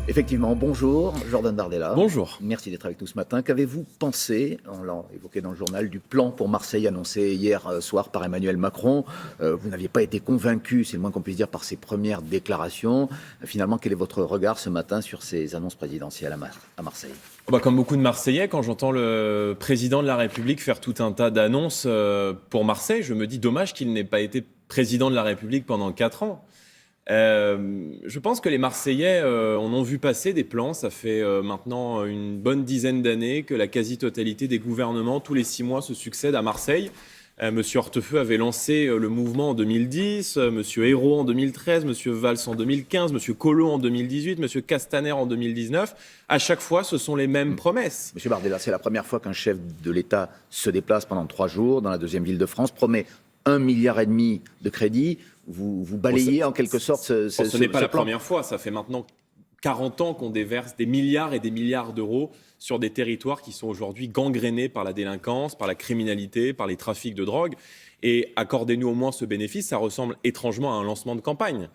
Effectivement, bonjour, Jordan Bardella. Bonjour. Merci d'être avec nous ce matin. Qu'avez-vous pensé, on l'a évoqué dans le journal, du plan pour Marseille annoncé hier soir par Emmanuel Macron? Vous n'aviez pas été convaincu, c'est le moins qu'on puisse dire, par ses premières déclarations. Finalement, quel est votre regard ce matin sur ces annonces présidentielles à Marseille? Comme beaucoup de Marseillais, quand j'entends le président de la République faire tout un tas d'annonces pour Marseille, je me dis dommage qu'il n'ait pas été président de la République pendant 4 ans. Je pense que les Marseillais en ont vu passer des plans. Ça fait maintenant une bonne dizaine d'années que la quasi-totalité des gouvernements, tous les 6 mois, se succèdent à Marseille. Monsieur Hortefeux avait lancé le mouvement en 2010, Monsieur Ayrault en 2013, Monsieur Valls en 2015, Monsieur Collot en 2018, Monsieur Castaner en 2019. À chaque fois, ce sont les mêmes promesses. Monsieur Bardella, c'est la première fois qu'un chef de l'État se déplace pendant 3 jours dans la deuxième ville de France, promet 1,5 milliard de crédits. Vous balayez en quelque sorte ce n'est pas la première fois. Ça fait maintenant 40 ans qu'on déverse des milliards et des milliards d'euros sur des territoires qui sont aujourd'hui gangrénés par la délinquance, par la criminalité, par les trafics de drogue. Et accordez-nous au moins ce bénéfice, ça ressemble étrangement à un lancement de campagne.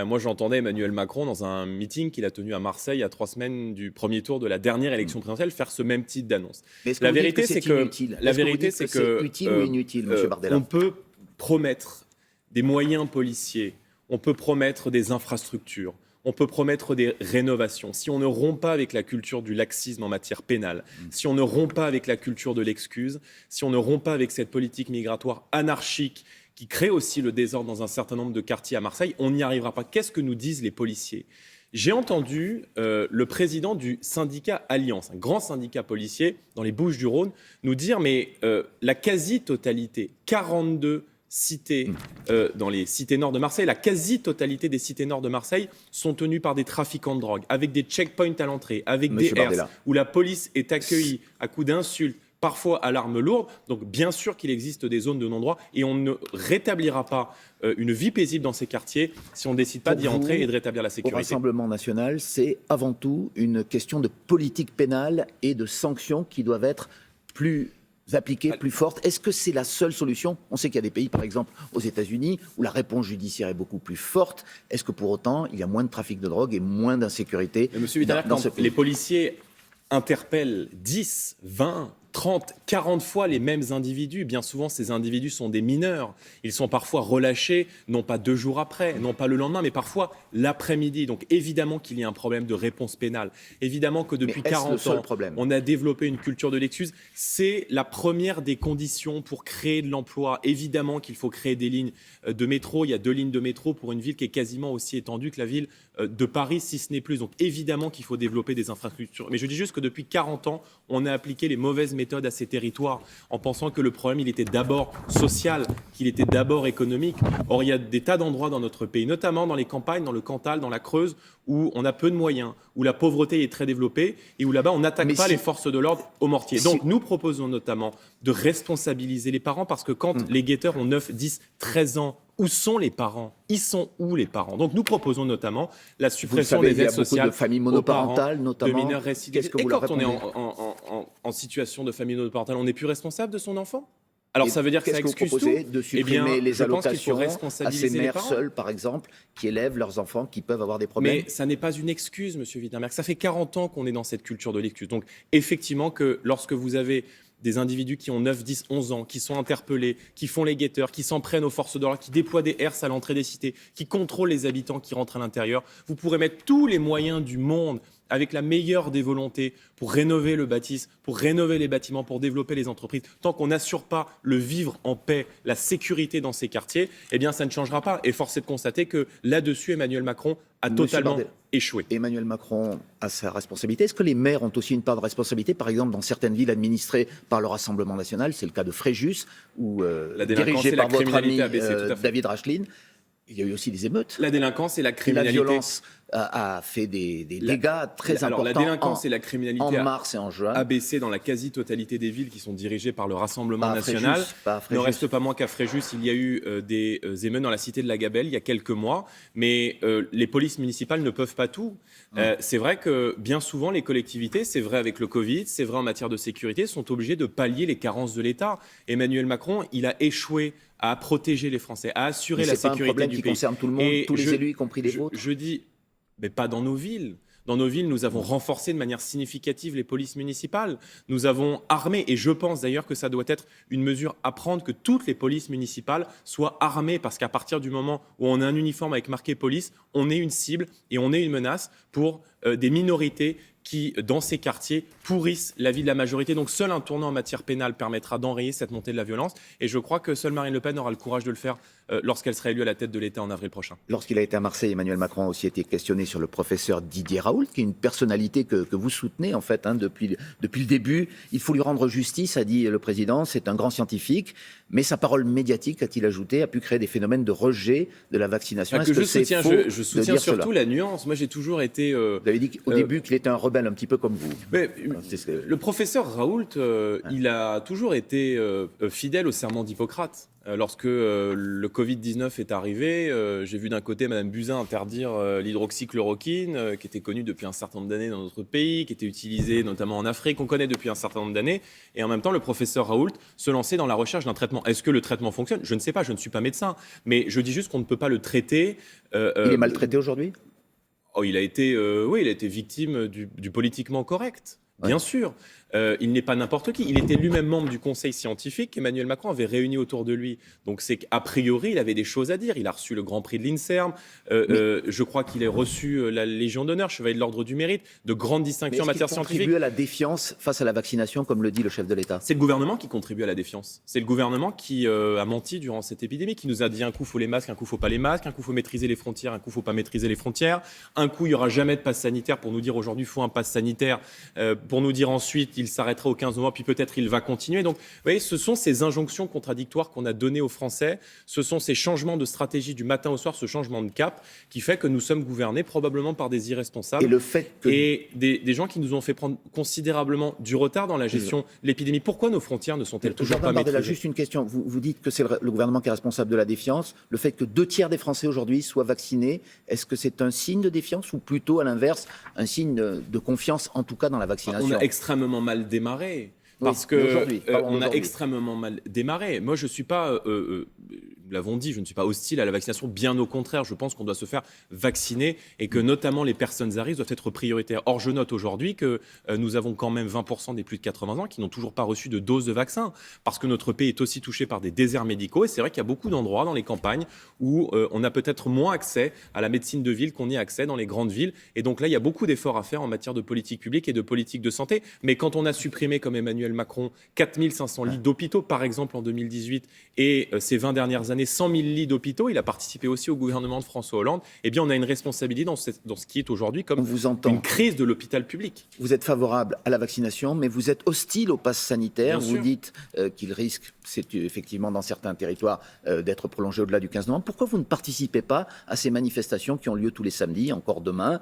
Moi, j'entendais Emmanuel Macron dans un meeting qu'il a tenu à Marseille à 3 semaines du premier tour de la dernière élection présidentielle faire ce même type d'annonce. La vérité, c'est que c'est utile ou inutile, Monsieur Bardella. On peut promettre des moyens policiers, on peut promettre des infrastructures, on peut promettre des rénovations. Si on ne rompt pas avec la culture du laxisme en matière pénale, si on ne rompt pas avec la culture de l'excuse, si on ne rompt pas avec cette politique migratoire anarchique qui crée aussi le désordre dans un certain nombre de quartiers à Marseille, on n'y arrivera pas. Qu'est-ce que nous disent les policiers ? J'ai entendu le président du syndicat Alliance, un grand syndicat policier dans les Bouches-du-Rhône, nous dire mais la quasi-totalité, 42 cités dans les cités nord de Marseille, la quasi-totalité des cités nord de Marseille sont tenues par des trafiquants de drogue, avec des checkpoints à l'entrée, avec Monsieur des Bardella, où la police est accueillie à coups d'insultes, parfois à l'arme lourde. Donc bien sûr qu'il existe des zones de non-droit et on ne rétablira pas une vie paisible dans ces quartiers si on ne décide pas d'y entrer et de rétablir la au sécurité. Rassemblement national, c'est avant tout une question de politique pénale et de sanctions qui doivent être plus appliquées, plus fortes. Est-ce que c'est la seule solution? On sait qu'il y a des pays, par exemple aux États-Unis, où la réponse judiciaire est beaucoup plus forte. Est-ce que pour autant, il y a moins de trafic de drogue et moins d'insécurité? Monsieur Vitali, quand les policiers interpellent 10, 20, 30, 40 fois les mêmes individus. Bien souvent, ces individus sont des mineurs. Ils sont parfois relâchés, non pas 2 jours après, non pas le lendemain, mais parfois l'après-midi. Donc évidemment qu'il y a un problème de réponse pénale. Évidemment que depuis 40 ans, on a développé une culture de l'excuse. C'est la première des conditions pour créer de l'emploi. Évidemment qu'il faut créer des lignes de métro. Il y a 2 lignes de métro pour une ville qui est quasiment aussi étendue que la ville de Paris, si ce n'est plus. Donc évidemment qu'il faut développer des infrastructures. Mais je dis juste que depuis 40 ans, on a appliqué les mauvaises méthode à ces territoires en pensant que le problème il était d'abord social, qu'il était d'abord économique. Or il y a des tas d'endroits dans notre pays, notamment dans les campagnes, dans le Cantal, dans la Creuse, où on a peu de moyens, où la pauvreté est très développée et où là-bas on n'attaque pas les forces de l'ordre au mortier. Donc nous proposons notamment de responsabiliser les parents parce que quand les guetteurs ont 9, 10, 13 ans, où sont les parents? Ils sont où les parents? Donc nous proposons notamment la suppression des aides sociales. Il y a beaucoup de familles monoparentales, notamment. De mineurs récidivistes. Et quand on est en situation de famille monoparentale, on n'est plus responsable de son enfant? Alors ça veut dire que ça excuse tout? De supprimer les allocations à ces mères parents. seules, par exemple, qui élèvent leurs enfants, qui peuvent avoir des problèmes. Mais ça n'est pas une excuse, Monsieur Wittenberg. Ça fait 40 ans qu'on est dans cette culture de l'excuse. Donc effectivement que lorsque vous avez des individus qui ont 9, 10, 11 ans, qui sont interpellés, qui font les guetteurs, qui s'en prennent aux forces de l'ordre, qui déploient des herses à l'entrée des cités, qui contrôlent les habitants qui rentrent à l'intérieur, vous pourrez mettre tous les moyens du monde avec la meilleure des volontés pour rénover le bâtisse, pour rénover les bâtiments, pour développer les entreprises. Tant qu'on n'assure pas le vivre en paix, la sécurité dans ces quartiers, eh bien ça ne changera pas. Et force est de constater que là-dessus, Emmanuel Macron a totalement échoué. Emmanuel Macron a sa responsabilité. Est-ce que les maires ont aussi une part de responsabilité? Par exemple, dans certaines villes administrées par le Rassemblement national, c'est le cas de Fréjus, où dirigé par votre ami David Rachlin, il y a eu aussi des émeutes. La délinquance et la criminalité. La violence a fait des dégâts très importants. La délinquance et la criminalité en mars et en juin a baissé dans la quasi-totalité des villes qui sont dirigées par le Rassemblement national. Il ne reste pas moins qu'à Fréjus, il y a eu des émeutes dans la cité de la Gabelle il y a quelques mois, mais les polices municipales ne peuvent pas tout. C'est vrai que bien souvent les collectivités, c'est vrai avec le Covid, c'est vrai en matière de sécurité, sont obligées de pallier les carences de l'État. Emmanuel Macron, il a échoué à protéger les Français, à assurer la sécurité du pays. C'est un problème qui concerne tout le monde, tous les élus, y compris les vôtres. Je dis, mais pas dans nos villes. Dans nos villes, nous avons renforcé de manière significative les polices municipales. Nous avons armé, et je pense d'ailleurs que ça doit être une mesure à prendre, que toutes les polices municipales soient armées, parce qu'à partir du moment où on a un uniforme avec marqué police, on est une cible et on est une menace pour des minorités qui, dans ces quartiers, pourrissent la vie de la majorité. Donc seul un tournant en matière pénale permettra d'enrayer cette montée de la violence. Et je crois que seule Marine Le Pen aura le courage de le faire lorsqu'elle sera élue à la tête de l'État en avril prochain. Lorsqu'il a été à Marseille, Emmanuel Macron a aussi été questionné sur le professeur Didier Raoult, qui est une personnalité que vous soutenez en fait depuis le début. Il faut lui rendre justice, a dit le président, c'est un grand scientifique, mais sa parole médiatique, a-t-il ajouté, a pu créer des phénomènes de rejet de la vaccination. Est-ce que je soutiens surtout la nuance. Moi j'ai toujours été... Vous avez dit au début qu'il était un rebelle un petit peu comme vous. Mais, le professeur Raoult, il a toujours été fidèle au serment d'Hippocrate. Lorsque le Covid-19 est arrivé, j'ai vu d'un côté Mme Buzyn interdire l'hydroxychloroquine, qui était connue depuis un certain nombre d'années dans notre pays, qui était utilisée notamment en Afrique, qu'on connaît depuis un certain nombre d'années. Et en même temps, le professeur Raoult se lançait dans la recherche d'un traitement. Est-ce que le traitement fonctionne ? Je ne sais pas, je ne suis pas médecin. Mais je dis juste qu'on ne peut pas le traiter. Il est maltraité aujourd'hui ? Il a été victime du politiquement correct. Bien sûr, il n'est pas n'importe qui. Il était lui-même membre du conseil scientifique qu'Emmanuel Macron avait réuni autour de lui. Donc c'est qu'a priori, il avait des choses à dire. Il a reçu le Grand Prix de l'INSERM. Je crois qu'il a reçu la Légion d'honneur, Chevalier de l'Ordre du Mérite, de grandes distinctions en matière scientifique. Contribue à la défiance face à la vaccination, comme le dit le chef de l'État. C'est le gouvernement qui contribue à la défiance. C'est le gouvernement qui a menti durant cette épidémie, qui nous a dit un coup, il faut les masques, un coup, il ne faut pas les masques, un coup, il faut maîtriser les frontières, un coup, il ne faut pas maîtriser les frontières. Un coup, il n'y aura jamais de passe sanitaire pour nous dire aujourd'hui, il faut un passe sanitaire, pour nous dire ensuite, il s'arrêtera au 15 novembre, puis peut-être il va continuer. Donc, vous voyez, ce sont ces injonctions contradictoires qu'on a données aux Français, ce sont ces changements de stratégie du matin au soir, ce changement de cap, qui fait que nous sommes gouvernés probablement par des irresponsables. Et le fait que... Et des gens qui nous ont fait prendre considérablement du retard dans la gestion de l'épidémie. Pourquoi nos frontières ne sont-elles toujours pas maîtrisées ? Juste une question. Vous dites que c'est le gouvernement qui est responsable de la défiance. Le fait que 2 tiers des Français aujourd'hui soient vaccinés, est-ce que c'est un signe de défiance ou plutôt, à l'inverse, un signe de confiance, en tout cas dans la vaccination ? On a extrêmement mal démarré. Parce qu'on a extrêmement mal démarré. Moi, je ne suis pas, nous l'avons dit, je ne suis pas hostile à la vaccination. Bien au contraire, je pense qu'on doit se faire vacciner et que notamment les personnes à risque doivent être prioritaires. Or, je note aujourd'hui que nous avons quand même 20% des plus de 80 ans qui n'ont toujours pas reçu de dose de vaccin. Parce que notre pays est aussi touché par des déserts médicaux. Et c'est vrai qu'il y a beaucoup d'endroits dans les campagnes où on a peut-être moins accès à la médecine de ville qu'on y a accès dans les grandes villes. Et donc là, il y a beaucoup d'efforts à faire en matière de politique publique et de politique de santé. Mais quand on a supprimé, comme Emmanuel Macron, 4500 lits d'hôpitaux, par exemple, en 2018, et ces 20 dernières années, 100 000 lits d'hôpitaux, il a participé aussi au gouvernement de François Hollande, eh bien, on a une responsabilité dans ce qui est aujourd'hui comme une crise de l'hôpital public. Vous êtes favorable à la vaccination, mais vous êtes hostile au pass sanitaire. Vous dites qu'il risque, c'est effectivement dans certains territoires, d'être prolongé au-delà du 15 novembre. Pourquoi vous ne participez pas à ces manifestations qui ont lieu tous les samedis, encore demain,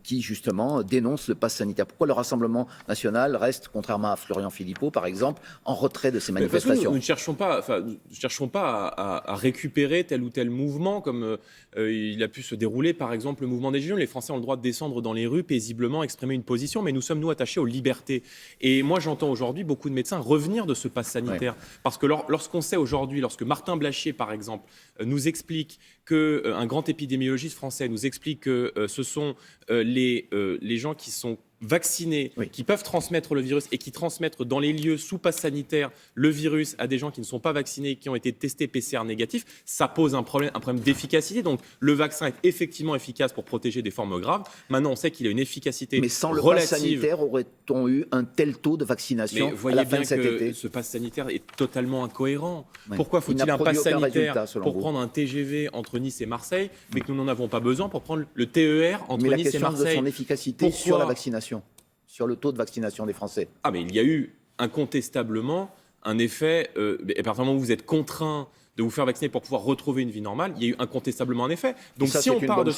qui justement dénoncent le pass sanitaire ? Pourquoi le Rassemblement national reste, contrairement à Florian Philippot, par exemple, en retrait de ces manifestations ? Parce que nous ne cherchons pas à récupérer tel ou tel mouvement, comme il a pu se dérouler, par exemple, le mouvement des Gilets jaunes. Les Français ont le droit de descendre dans les rues, paisiblement exprimer une position, mais nous sommes, nous, attachés aux libertés. Et moi, j'entends aujourd'hui beaucoup de médecins revenir de ce pass sanitaire. Ouais. Parce que lorsqu'on sait aujourd'hui, lorsque Martin Blachier, par exemple, nous explique qu'un grand épidémiologiste français nous explique que ce sont les gens qui sont vaccinés, qui peuvent transmettre le virus et qui transmettent dans les lieux sous passe sanitaire le virus à des gens qui ne sont pas vaccinés et qui ont été testés PCR négatifs, ça pose un problème d'efficacité. Donc le vaccin est effectivement efficace pour protéger des formes graves. Maintenant, on sait qu'il a une efficacité relative. Mais sans le passe sanitaire, aurait-on eu un tel taux de vaccination à la fin de cet été ? Ce passe sanitaire est totalement incohérent. Pourquoi faut-il un passe sanitaire pour prendre un TGV entre Nice et Marseille, mais que nous n'en avons pas besoin pour prendre le TER entre Nice et Marseille ? Mais la question de son efficacité sur la vaccination, sur le taux de vaccination des Français. Ah, mais il y a eu incontestablement un effet, et à partir du moment où vous êtes contraint de vous faire vacciner pour pouvoir retrouver une vie normale, il y a eu incontestablement un effet. Donc si on part de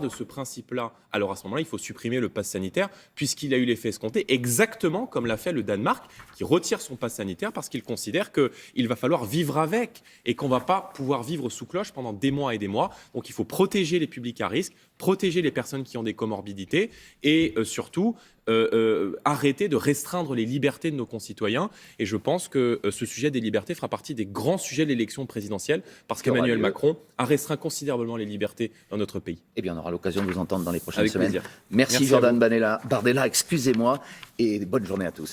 ce principe-là, alors à ce moment-là, il faut supprimer le pass sanitaire, puisqu'il a eu l'effet escompté, exactement comme l'a fait le Danemark, qui retire son pass sanitaire parce qu'il considère qu'il va falloir vivre avec et qu'on ne va pas pouvoir vivre sous cloche pendant des mois et des mois. Donc il faut protéger les publics à risque, protéger les personnes qui ont des comorbidités et surtout arrêter de restreindre les libertés de nos concitoyens. Et je pense que ce sujet des libertés fera partie des grands sujets de l'élection présidentielle, parce qu'Emmanuel Macron a restreint considérablement les libertés dans notre pays. Eh bien, on aura l'occasion de vous entendre dans les prochaines Avec semaines. plaisir. Merci Jordan Bardella, excusez-moi, et bonne journée à tous.